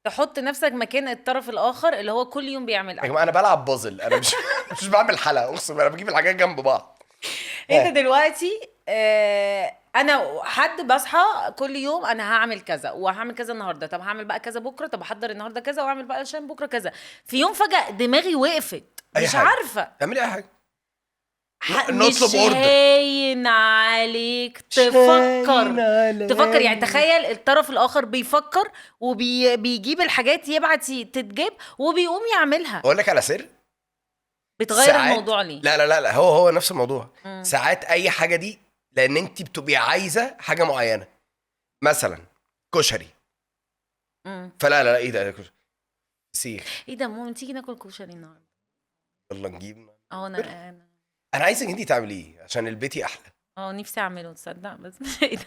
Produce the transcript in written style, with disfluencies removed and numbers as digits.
تحط نفسك مكان الطرف الاخر اللي هو كل يوم بيعمل يا اكل. جماعه انا بلعب بازل، انا مش بعمل حلقه، اقسم انا بجيب الحاجات جنب بعض. انت دلوقتي انا حد بصحى كل يوم انا هعمل كذا وهعمل كذا النهارده، طب هعمل بقى كذا بكره، طب احضر النهارده كذا واعمل بقى عشان بكره كذا. في يوم فجأة دماغي وقفت اي مش حاجه عارفه. تعملي، اي حاجه، مش نطلب اوردر. هاين عليك شاين تفكر يعني، علي. تخيل الطرف الاخر بيفكر وبيجيب الحاجات يبعت تتجاب وبيقوم يعملها. اقول لك على سر، بتغير ساعات الموضوع ليه؟ لا هو نفس الموضوع. مم. ساعات اي حاجه دي لان انت بتبقي عايزه حاجه معينه، مثلا كشري، مم. فلا ايه ده كشري سيخ، ايه ده ماما تيجي ناكل كشري النهارده؟ يلا نجيب. اه انا انا عايزك انت تعمليه عشان البيتي احلى. نفسي اعمله تصدق بس ايه ده.